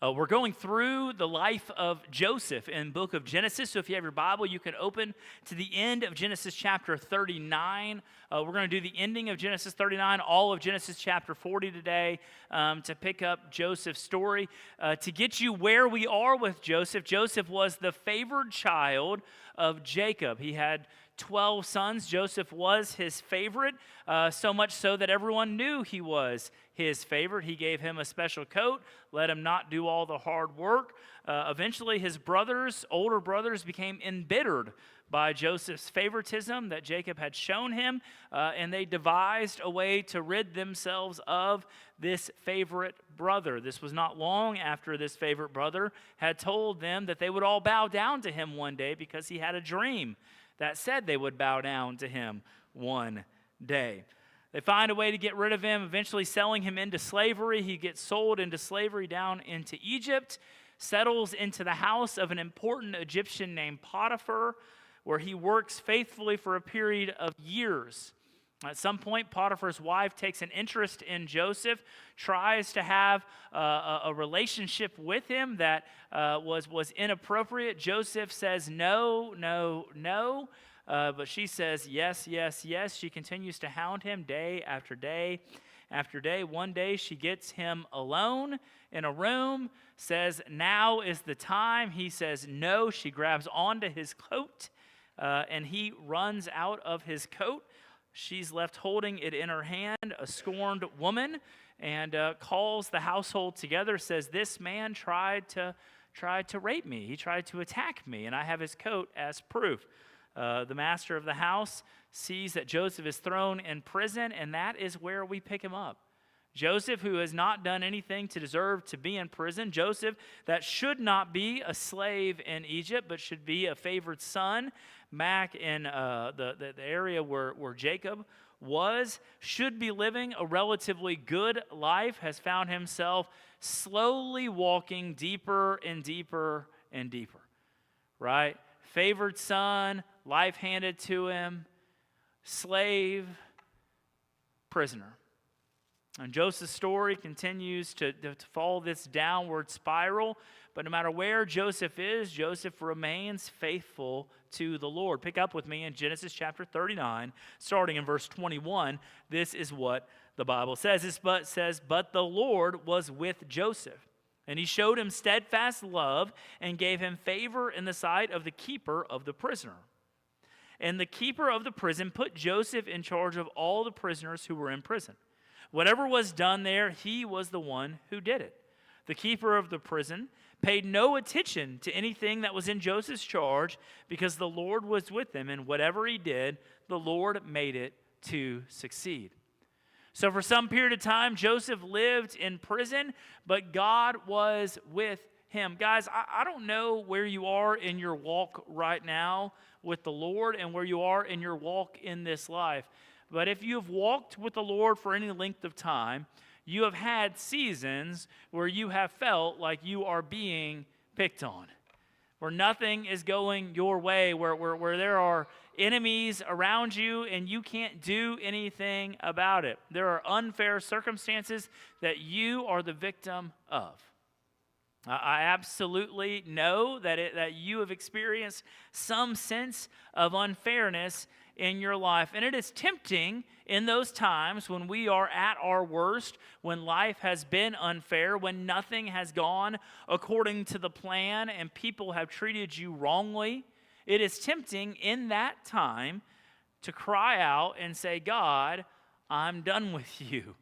We're going through the life of Joseph in the book of Genesis. So if you have your Bible, you can open to the end of Genesis chapter 39. We're going to do the ending of Genesis 39, all of Genesis chapter 40 today, to pick up Joseph's story. To get you where we are with Joseph, Joseph was the favored child of Jacob. He had 12 sons. Joseph was his favorite, so much so that everyone knew he was his favorite. He gave him a special coat, let him not do all the hard work. Eventually, his older brothers, became embittered by Joseph's favoritism that Jacob had shown him, and they devised a way to rid themselves of this favorite brother. This was not long after this favorite brother had told them that they would all bow down to him one day because he had a dream that said they would bow down to him one day. They find a way to get rid of him, eventually selling him into slavery. He gets sold into slavery down into Egypt, settles into the house of an important Egyptian named Potiphar, where he works faithfully for a period of years. At some point, Potiphar's wife takes an interest in Joseph, tries to have a relationship with him that was inappropriate. Joseph says no, no, no, but she says yes, yes, yes. She continues to hound him day after day after day. One day, she gets him alone in a room, says, "Now is the time." He says no. She grabs onto his coat, and he runs out of his coat. She's left holding it in her hand, a scorned woman, and calls the household together, says, "This man tried to rape me. He tried to attack me, and I have his coat as proof." The master of the house sees that Joseph is thrown in prison, and that is where we pick him up. Joseph, who has not done anything to deserve to be in prison. Joseph, that should not be a slave in Egypt, but should be a favored son back in the area where Jacob was, should be living a relatively good life, has found himself slowly walking deeper and deeper and deeper, right? Favored son, life handed to him, slave, prisoner. And Joseph's story continues to follow this downward spiral. But no matter where Joseph is, Joseph remains faithful to the Lord. Pick up with me in Genesis chapter 39, starting in verse 21. This is what the Bible says. It says, "But the Lord was with Joseph, and he showed him steadfast love and gave him favor in the sight of the keeper of the prisoner. And the keeper of the prison put Joseph in charge of all the prisoners who were in prison. Whatever was done there, he was the one who did it. The keeper of the prison paid no attention to anything that was in Joseph's charge because the Lord was with him, and whatever he did, the Lord made it to succeed." So for some period of time, Joseph lived in prison, but God was with him. Guys, I don't know where you are in your walk right now with the Lord and where you are in your walk in this life. But if you have walked with the Lord for any length of time, you have had seasons where you have felt like you are being picked on, where nothing is going your way, where there are enemies around you and you can't do anything about it. There are unfair circumstances that you are the victim of. I absolutely know that you have experienced some sense of unfairness in your life. And it is tempting in those times when we are at our worst, when life has been unfair, when nothing has gone according to the plan and people have treated you wrongly. It is tempting in that time to cry out and say, "God, I'm done with you.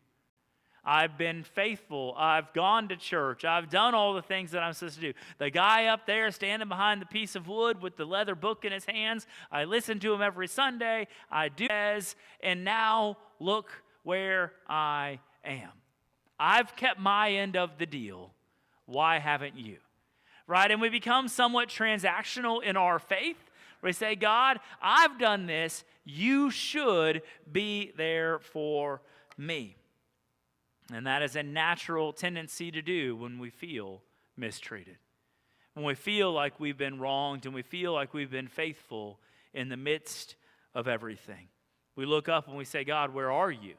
I've been faithful. I've gone to church. I've done all the things that I'm supposed to do. The guy up there standing behind the piece of wood with the leather book in his hands, I listen to him every Sunday. I do as, and now look where I am. I've kept my end of the deal. Why haven't you?" Right? And we become somewhat transactional in our faith. We say, "God, I've done this. You should be there for me." And that is a natural tendency to do when we feel mistreated, when we feel like we've been wronged and we feel like we've been faithful in the midst of everything. We look up and we say, "God, where are you?"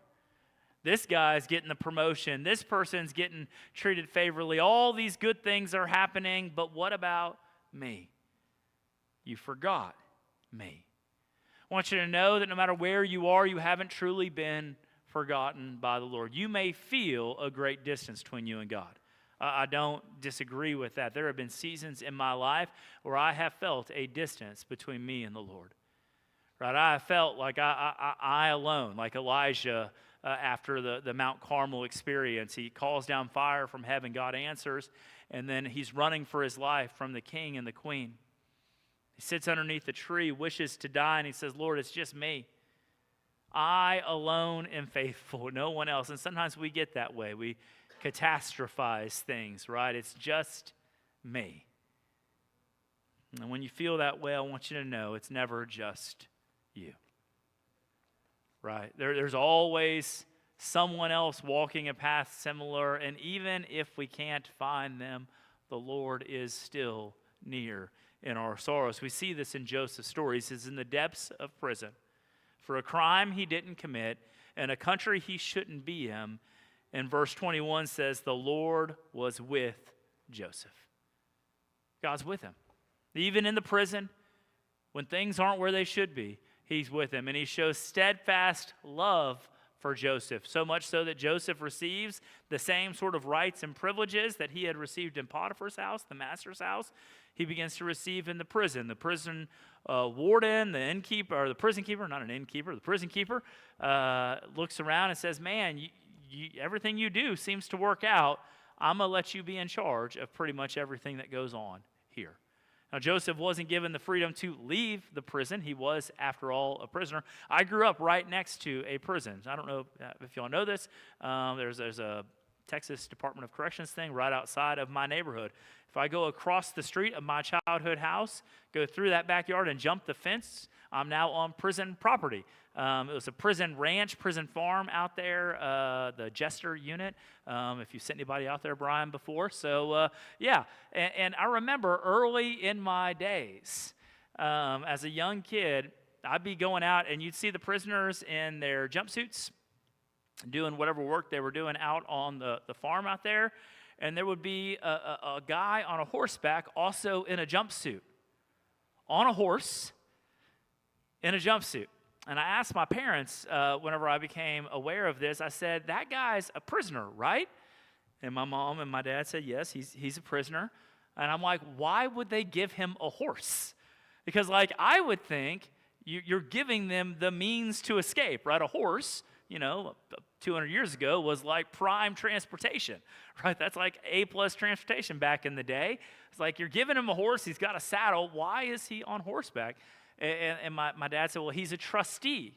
This guy's getting the promotion. This person's getting treated favorably. All these good things are happening, but what about me? You forgot me. I want you to know that no matter where you are, you haven't truly been forgotten by the Lord. You may feel a great distance between you and God. I don't disagree with that. There have been seasons in my life where I have felt a distance between me and the Lord. Right? I have felt like I alone, like Elijah after the Mount Carmel experience. He calls down fire from heaven, God answers, and then he's running for his life from the king and the queen. He sits underneath the tree, wishes to die, and he says, Lord, it's just me. I alone am faithful, no one else. And sometimes we get that way. We catastrophize things, right? It's just me. And when you feel that way, I want you to know it's never just you. Right? There's always someone else walking a path similar, and even if we can't find them, the Lord is still near in our sorrows. We see this in Joseph's story. He says, in the depths of prison, for a crime he didn't commit, in a country he shouldn't be in. And verse 21 says, the Lord was with Joseph. God's with him. Even in the prison, when things aren't where they should be, he's with him. And he shows steadfast love for Joseph, so much so that Joseph receives the same sort of rights and privileges that he had received in Potiphar's house, the master's house. He begins to receive in the prison. The prison warden, the innkeeper, or the prison keeper, not an innkeeper, the prison keeper, looks around and says, man, everything you do seems to work out. I'm going to let you be in charge of pretty much everything that goes on here. Now, Joseph wasn't given the freedom to leave the prison. He was, after all, a prisoner. I grew up right next to a prison. I don't know if y'all know this. There's a Texas Department of Corrections thing right outside of my neighborhood. If I go across the street of my childhood house, go through that backyard and jump the fence, I'm now on prison property. It was a prison ranch, prison farm out there, the Jester unit, if you've sent anybody out there, Brian, before. So, yeah, and I remember early in my days, as a young kid, I'd be going out and you'd see the prisoners in their jumpsuits doing whatever work they were doing out on the farm out there, and there would be a guy on a horseback also in a jumpsuit, on a horse, in a jumpsuit. And I asked my parents whenever I became aware of this, I said, that guy's a prisoner, right? And my mom and my dad said, yes, he's a prisoner. And I'm like, why would they give him a horse? Because, like, I would think you're giving them the means to escape, right? A horse, 200 years ago was like prime transportation, right? That's like A-plus transportation back in the day. It's like you're giving him a horse, he's got a saddle. Why is he on horseback? And my dad said, well, he's a trustee,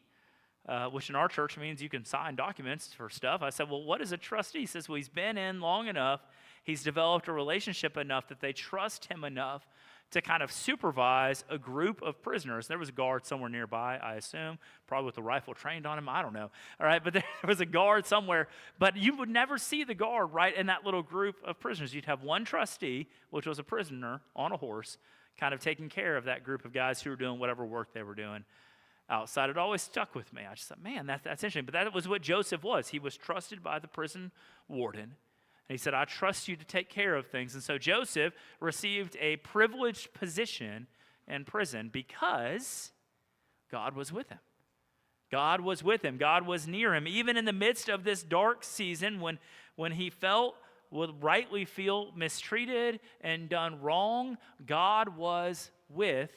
which in our church means you can sign documents for stuff. I said, well, what is a trustee? He says, well, he's been in long enough, he's developed a relationship enough that they trust him enough to kind of supervise a group of prisoners. There was a guard somewhere nearby, I assume, probably with a rifle trained on him, I don't know. All right, but there was a guard somewhere, but you would never see the guard right in that little group of prisoners. You'd have one trustee, which was a prisoner on a horse, kind of taking care of that group of guys who were doing whatever work they were doing outside. It always stuck with me. I just thought, man, that's interesting. But that was what Joseph was. He was trusted by the prison warden. And he said, I trust you to take care of things. And so Joseph received a privileged position in prison because God was with him. God was with him. God was near him. Even in the midst of this dark season when he would rightly feel mistreated and done wrong, God was with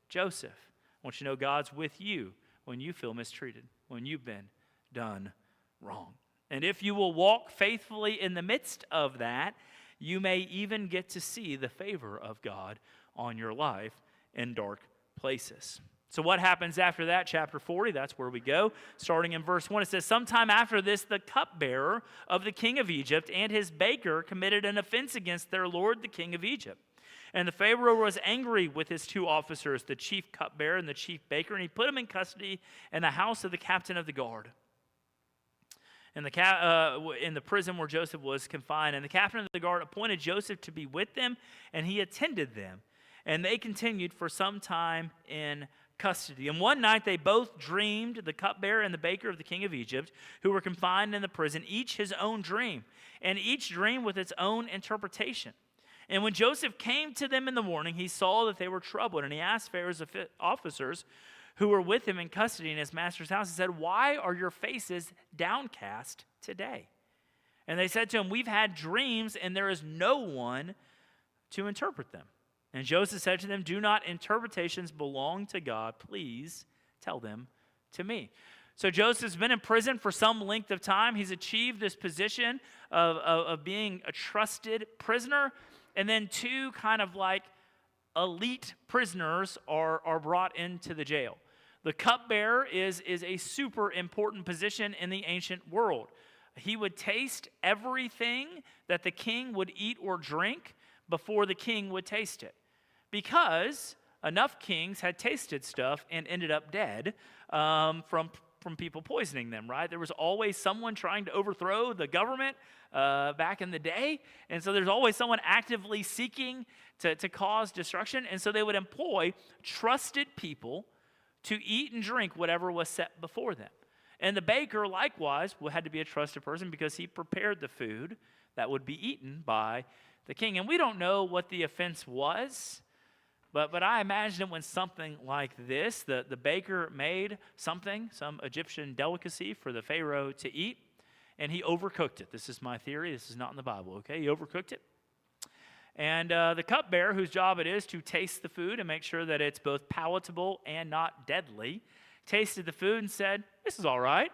Joseph. I want you to know God's with you when you feel mistreated, when you've been done wrong. And if you will walk faithfully in the midst of that, you may even get to see the favor of God on your life in dark places. So what happens after that? Chapter 40, that's where we go. Starting in verse 1, it says, sometime after this, the cupbearer of the king of Egypt and his baker committed an offense against their lord, the king of Egypt. And the Pharaoh was angry with his two officers, the chief cupbearer and the chief baker, and he put them in custody in the house of the captain of the guard, in the prison where Joseph was confined. And the captain of the guard appointed Joseph to be with them, and he attended them. And they continued for some time in custody. And one night they both dreamed, the cupbearer and the baker of the king of Egypt, who were confined in the prison, each his own dream, and each dream with its own interpretation. And when Joseph came to them in the morning, he saw that they were troubled, and he asked Pharaoh's officers who were with him in custody in his master's house, he said, "Why are your faces downcast today?" And they said to him, "We've had dreams, and there is no one to interpret them." And Joseph said to them, "Do not interpretations belong to God? Please tell them to me." So Joseph's been in prison for some length of time. He's achieved this position of being a trusted prisoner. And then two kind of like elite prisoners are brought into the jail. The cupbearer is a super important position in the ancient world. He would taste everything that the king would eat or drink before the king would taste it. Because enough kings had tasted stuff and ended up dead from people poisoning them, right? There was always someone trying to overthrow the government back in the day. And so there's always someone actively seeking to cause destruction. And so they would employ trusted people to eat and drink whatever was set before them. And the baker, likewise, had to be a trusted person because he prepared the food that would be eaten by the king. And we don't know what the offense was, but I imagine it when something like this. The baker made some Egyptian delicacy for the Pharaoh to eat, and he overcooked it. This is my theory. This is not in the Bible, okay? He overcooked it. And the cupbearer, whose job it is to taste the food and make sure that it's both palatable and not deadly, tasted the food and said, "This is all right.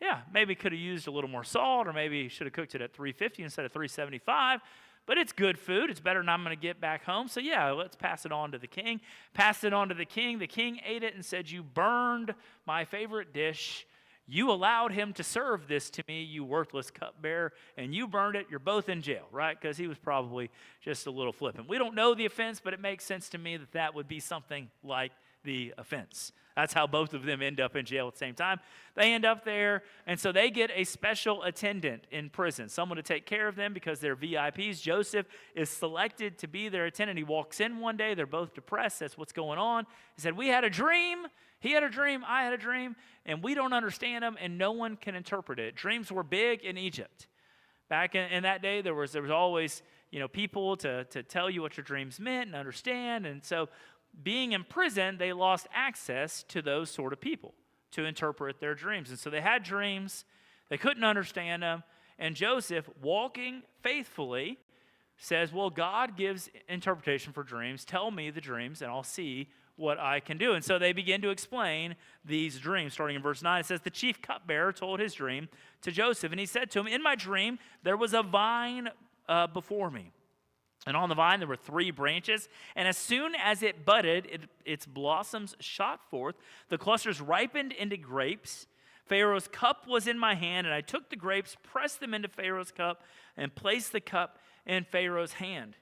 Yeah, maybe could have used a little more salt, or maybe should have cooked it at 350 instead of 375. But it's good food. It's better than I'm going to get back home. So yeah, let's pass it on to the king." Passed it on to the king. The king ate it and said, "You burned my favorite dish. You allowed him to serve this to me, you worthless cupbearer, and you burned it. You're both in jail," right? Because he was probably just a little flippant. We don't know the offense, but it makes sense to me that that would be something like the offense. That's how both of them end up in jail at the same time. They end up there, and so they get a special attendant in prison, someone to take care of them because they're VIPs. Joseph is selected to be their attendant. He walks in one day. They're both depressed. That's what's going on. He said, "We had a dream. He had a dream. I had a dream, and we don't understand them, and no one can interpret it." Dreams were big in Egypt. Back in that day, there was always people to tell you what your dreams meant and understand, and so being in prison, they lost access to those sort of people to interpret their dreams. And so they had dreams, they couldn't understand them, and Joseph, walking faithfully, says, "Well, God gives interpretation for dreams. Tell me the dreams, and I'll see what I can do." And so they begin to explain these dreams. Starting in verse 9, it says, "The chief cupbearer told his dream to Joseph, and he said to him, 'In my dream, there was a vine before me. And on the vine there were 3 branches, and as soon as it budded, its blossoms shot forth. The clusters ripened into grapes. Pharaoh's cup was in my hand, and I took the grapes, pressed them into Pharaoh's cup, and placed the cup in Pharaoh's hand.'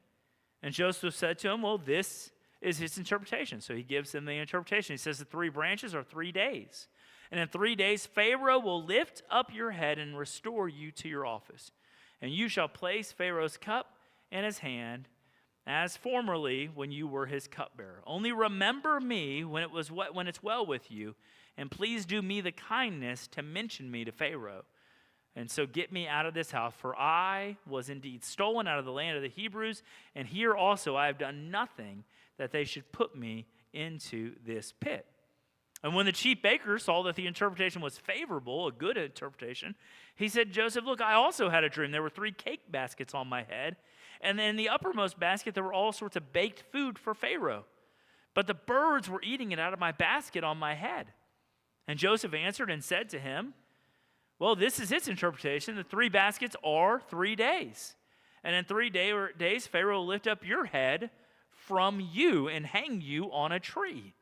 And Joseph said to him, 'Well, this is his interpretation.' So he gives him the interpretation. He says the 3 branches are 3 days. And in 3 days, Pharaoh will lift up your head and restore you to your office. And you shall place Pharaoh's cup in his hand as formerly when you were his cupbearer. Only remember me when it's well with you, and please do me the kindness to mention me to Pharaoh. And so get me out of this house, for I was indeed stolen out of the land of the Hebrews, and here also I have done nothing that they should put me into this pit.' And when the chief baker saw that the interpretation was favorable, a good interpretation, he said, 'Joseph, look, I also had a dream. There were 3 cake baskets on my head, and in the uppermost basket there were all sorts of baked food for Pharaoh. But the birds were eating it out of my basket on my head.' And Joseph answered and said to him, 'Well, this is its interpretation. The 3 baskets are 3 days. And in 3 days Pharaoh will lift up your head from you and hang you on a tree.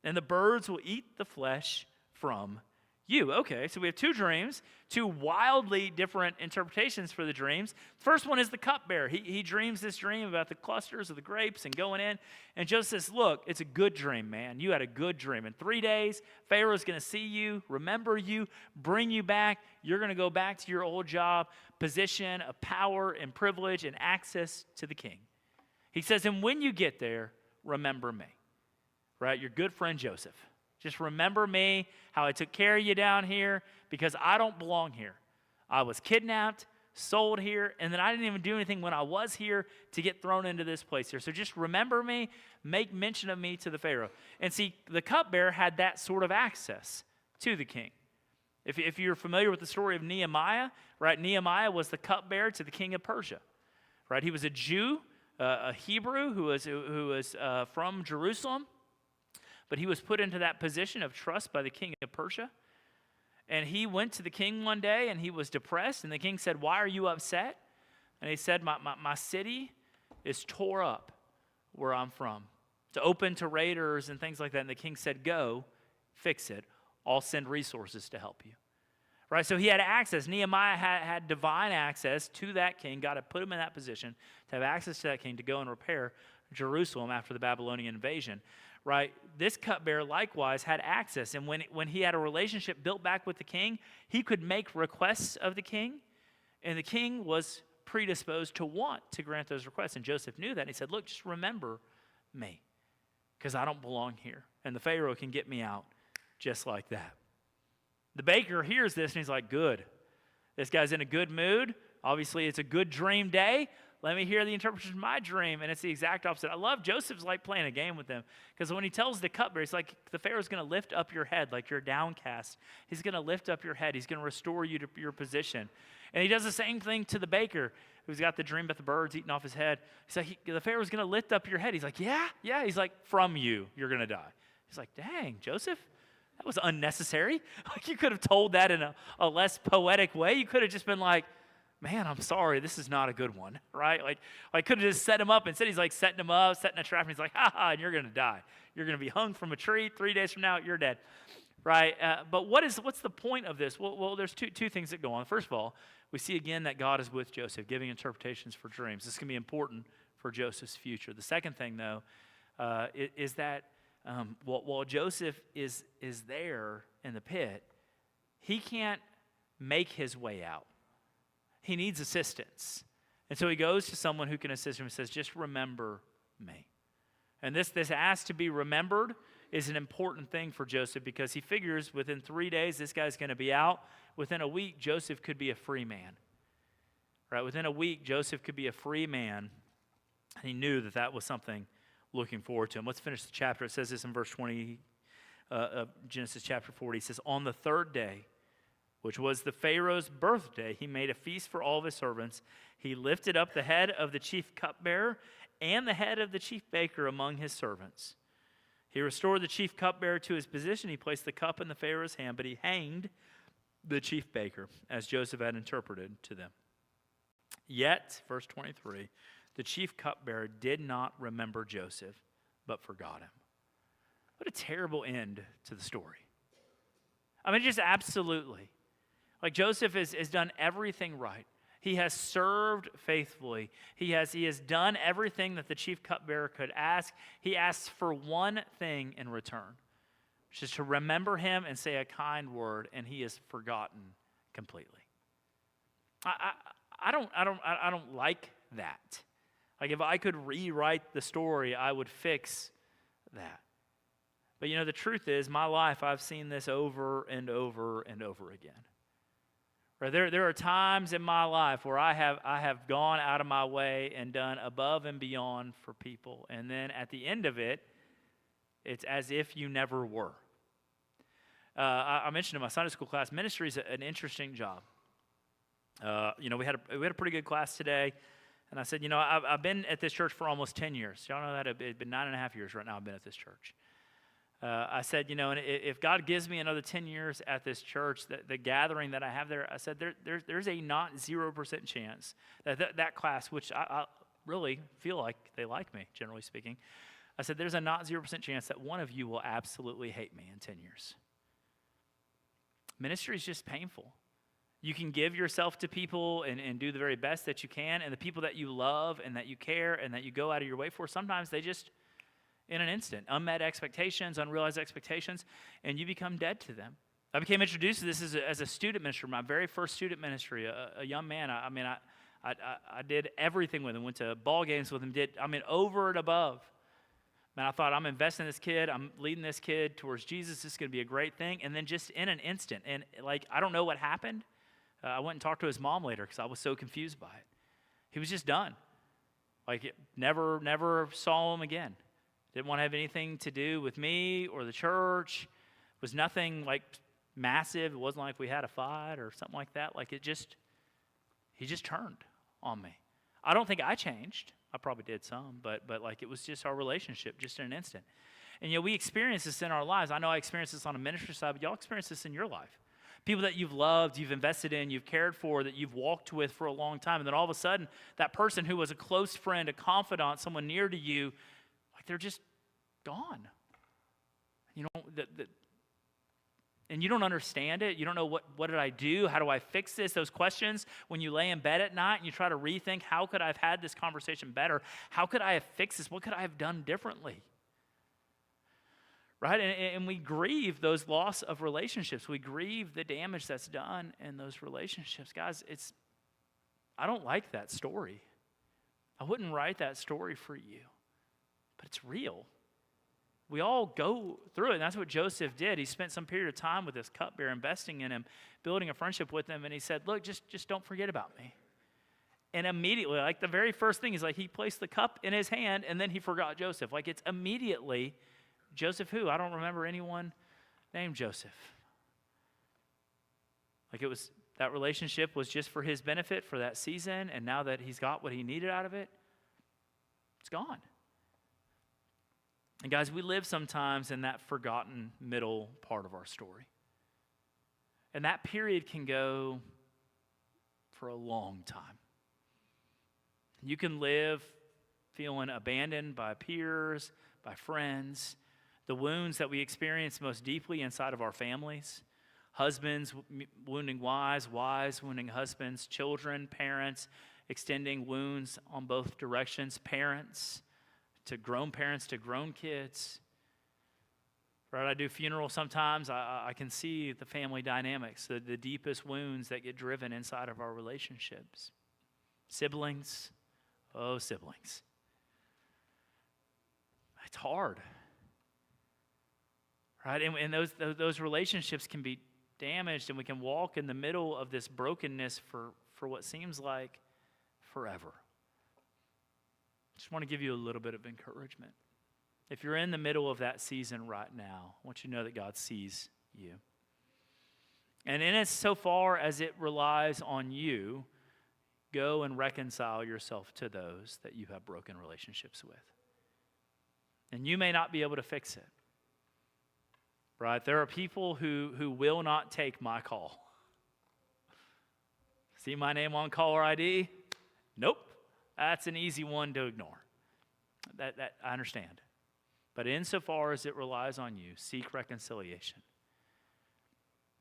And the birds will eat the flesh from you.'" Okay, so we have 2 dreams, 2 wildly different interpretations for the dreams. First one is the cupbearer. He dreams this dream about the clusters of the grapes and going in. And Joseph says, "Look, it's a good dream, man. You had a good dream. In 3 days, Pharaoh's going to see you, remember you, bring you back. You're going to go back to your old job, position of power and privilege and access to the king." He says, "And when you get there, remember me." right? Your good friend Joseph. Just remember me, how I took care of you down here, because I don't belong here. I was kidnapped, sold here, and then I didn't even do anything when I was here to get thrown into this place here. So just remember me, make mention of me to the Pharaoh. And see, the cupbearer had that sort of access to the king. If you're familiar with the story of Nehemiah, right? Nehemiah was the cupbearer to the king of Persia, right? He was a Jew, a Hebrew who was from Jerusalem, but he was put into that position of trust by the king of Persia. And he went to the king one day, and he was depressed. And the king said, "Why are you upset?" And he said, my city is tore up where I'm from. It's open to raiders and things like that. And the king said, "Go, fix it. I'll send resources to help you." Right? So he had access. Nehemiah had divine access to that king. God had put him in that position to have access to that king to go and repair Jerusalem after the Babylonian invasion. Right? This cupbearer likewise had access. And when he had a relationship built back with the king, he could make requests of the king. And the king was predisposed to want to grant those requests. And Joseph knew that. And he said, "Look, just remember me, because I don't belong here. And the Pharaoh can get me out just like that." The baker hears this and he's like, "Good. This guy's in a good mood. Obviously, it's a good dream day. Let me hear the interpretation of my dream." And it's the exact opposite. I love Joseph's like playing a game with them, because when he tells the cupbearer, it's like the Pharaoh's going to lift up your head like you're downcast. He's going to lift up your head. He's going to restore you to your position. And he does the same thing to the baker who's got the dream about the birds eating off his head. He's like, the Pharaoh's going to lift up your head. He's like, yeah. He's like, "From you, you're going to die." He's like, "Dang, Joseph, that was unnecessary." Like, you could have told that in a less poetic way. You could have just been like, "Man, I'm sorry, this is not a good one," right? Like I could have just set him up. Instead, he's like setting him up, setting a trap, and he's like, "Ha ha, and you're going to die. You're going to be hung from a tree. 3 days from now, you're dead," right? But what's the point of this? Well, there's two things that go on. First of all, we see again that God is with Joseph, giving interpretations for dreams. This can be important for Joseph's future. The second thing, though, is that while Joseph is there in the pit, he can't make his way out. He needs assistance. And so he goes to someone who can assist him and says, "Just remember me." And this ask to be remembered is an important thing for Joseph, because he figures within 3 days this guy's going to be out. Within a week, Joseph could be a free man. Right? Within a week, Joseph could be a free man. And he knew that was something looking forward to him. Let's finish the chapter. It says this in verse 20 of Genesis chapter 40. It says, "On the third day, which was the Pharaoh's birthday, he made a feast for all of his servants. He lifted up the head of the chief cupbearer and the head of the chief baker among his servants. He restored the chief cupbearer to his position. He placed the cup in the Pharaoh's hand, but he hanged the chief baker, as Joseph had interpreted to them. Yet," verse 23, "the chief cupbearer did not remember Joseph, but forgot him." What a terrible end to the story. I mean, just absolutely. Like, Joseph has done everything right. He has served faithfully. He has done everything that the chief cupbearer could ask. He asks for one thing in return, which is to remember him and say a kind word, and he is forgotten completely. I don't like that. Like, if I could rewrite the story, I would fix that. But the truth is, my life, I've seen this over and over and over again. Right? There are times in my life where I have gone out of my way and done above and beyond for people, and then at the end of it, it's as if you never were. I mentioned in my Sunday school class, ministry is an interesting job. We had a pretty good class today, and I said, I've been at this church for almost 10 years. Y'all know that it's been 9.5 years right now I've been at this church. I said, and if God gives me another 10 years at this church, the gathering that I have there, I said, there's a not 0% chance that class, which I really feel like they like me, generally speaking, I said, there's a not 0% chance that one of you will absolutely hate me in 10 years. Ministry is just painful. You can give yourself to people and do the very best that you can, and the people that you love and that you care and that you go out of your way for, sometimes they just, in an instant, unmet expectations, unrealized expectations, and you become dead to them. I became introduced to this as a student minister, my very first student ministry, a young man. I did everything with him, went to ball games with him, over and above. Man, I thought, I'm investing in this kid. I'm leading this kid towards Jesus. This is going to be a great thing. And then just in an instant, and like, I don't know what happened. I went and talked to his mom later because I was so confused by it. He was just done. Like, never saw him again. Didn't want to have anything to do with me or the church. It was nothing like massive. It wasn't like we had a fight or something like that. Like, he just turned on me. I don't think I changed. I probably did some, but like, it was just our relationship just in an instant. And we experience this in our lives. I know I experienced this on a ministry side, but y'all experience this in your life. People that you've loved, you've invested in, you've cared for, that you've walked with for a long time, and then all of a sudden, that person who was a close friend, a confidant, someone near to you, like, they're just gone. And you don't understand it. You don't know what did I do? How do I fix this? Those questions when you lay in bed at night and you try to rethink, how could I have had this conversation better? How could I have fixed this? What could I have done differently? Right? And we grieve those loss of relationships. We grieve the damage that's done in those relationships. Guys, I don't like that story. I wouldn't write that story for you, but it's real. We all go through it, and that's what Joseph did. He spent some period of time with this cupbearer, investing in him, building a friendship with him, and he said, look, just don't forget about me. And immediately, like, the very first thing is, like, he placed the cup in his hand, and then he forgot Joseph. Like, it's immediately, Joseph who? I don't remember anyone named Joseph. Like, that relationship was just for his benefit for that season, and now that he's got what he needed out of it, it's gone. And guys, we live sometimes in that forgotten middle part of our story. And that period can go for a long time. You can live feeling abandoned by peers, by friends, the wounds that we experience most deeply inside of our families. Husbands wounding wives, wives wounding husbands, children, parents, extending wounds on both directions, parents to grown kids. Right, I do funerals sometimes. I can see the family dynamics, the deepest wounds that get driven inside of our relationships. Siblings, siblings. It's hard. Right, and those relationships can be damaged, and we can walk in the middle of this brokenness for what seems like forever. Just want to give you a little bit of encouragement. If you're in the middle of that season right now, I want you to know that God sees you. And in it, so far as it relies on you, go and reconcile yourself to those that you have broken relationships with. And you may not be able to fix it. Right? There are people who will not take my call. See my name on caller ID? Nope. That's an easy one to ignore. That I understand. But insofar as it relies on you, seek reconciliation.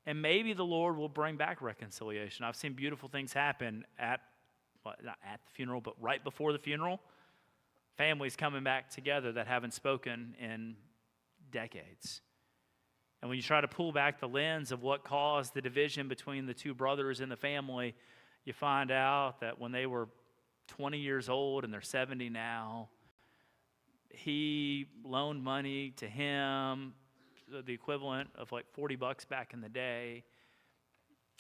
And maybe the Lord will bring back reconciliation. I've seen beautiful things happen not at the funeral, but right before the funeral. Families coming back together that haven't spoken in decades. And when you try to pull back the lens of what caused the division between the two brothers in the family, you find out that when they were 20 years old and they're 70 now, he loaned money to him, the equivalent of like $40 back in the day,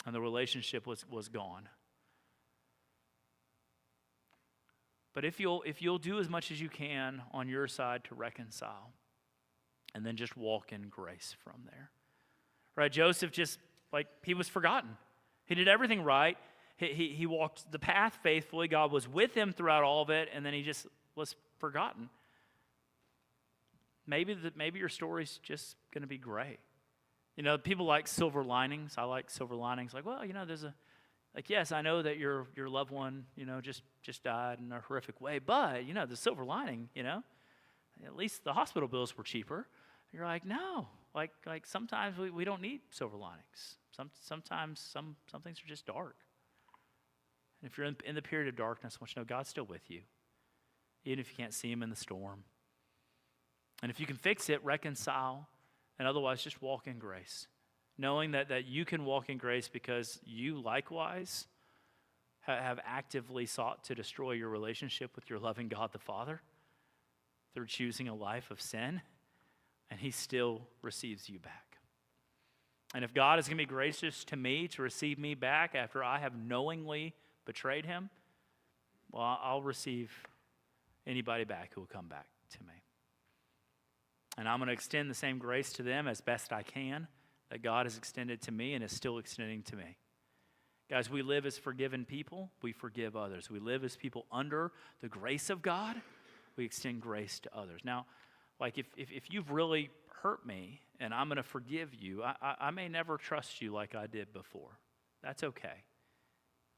and the relationship was gone. But if you'll do as much as you can on your side to reconcile, and then just walk in grace from there. Right? Joseph he was forgotten. He did everything right. He walked the path faithfully. God was with him throughout all of it, and then he just was forgotten. Maybe your story's just going to be gray. People like silver linings. I like silver linings. Like, well, there's yes, I know that your loved one, just died in a horrific way, but the silver lining, at least the hospital bills were cheaper. You're like, no, like sometimes we don't need silver linings. Sometimes some things are just dark. And if you're in the period of darkness, I want you to know God's still with you, even if you can't see him in the storm. And if you can fix it, reconcile, and otherwise just walk in grace, knowing that you can walk in grace because you likewise have actively sought to destroy your relationship with your loving God the Father. through choosing a life of sin, and he still receives you back. And if God is going to be gracious to me to receive me back after I have knowingly betrayed him, well, I'll receive anybody back who will come back to me. And I'm going to extend the same grace to them as best I can that God has extended to me and is still extending to me. Guys, we live as forgiven people. We forgive others. We live as people under the grace of God. We extend grace to others. Now, like if you've really hurt me and I'm going to forgive you, I may never trust you like I did before. That's okay.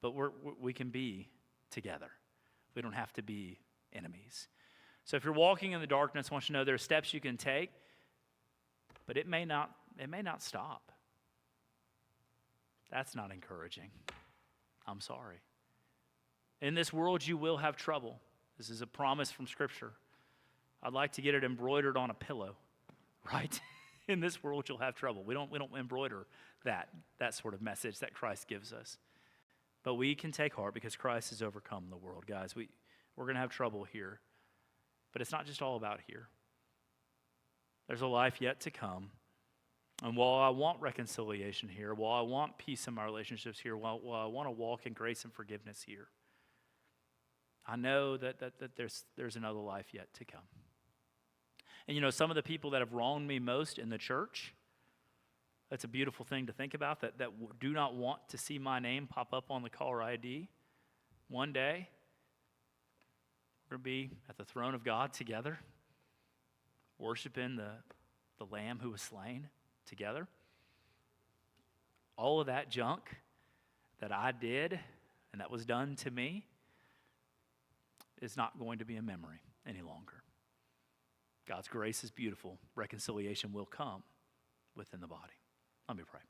But we can be together. We don't have to be enemies. So if you're walking in the darkness, I want you to know there are steps you can take, but it may not stop. That's not encouraging. I'm sorry. In this world, you will have trouble. This is a promise from Scripture. I'd like to get it embroidered on a pillow, right? In this world, you'll have trouble. We don't embroider that sort of message that Christ gives us. But we can take heart because Christ has overcome the world. Guys, we're going to have trouble here. But it's not just all about here. There's a life yet to come. And while I want reconciliation here, while I want peace in my relationships here, while I want to walk in grace and forgiveness here, I know that there's another life yet to come. And some of the people that have wronged me most in the church, that's a beautiful thing to think about, that do not want to see my name pop up on the caller ID. One day, we're going to be at the throne of God together, worshiping the Lamb who was slain together. All of that junk that I did and that was done to me is not going to be a memory any longer. God's grace is beautiful. Reconciliation will come within the body. Let me pray.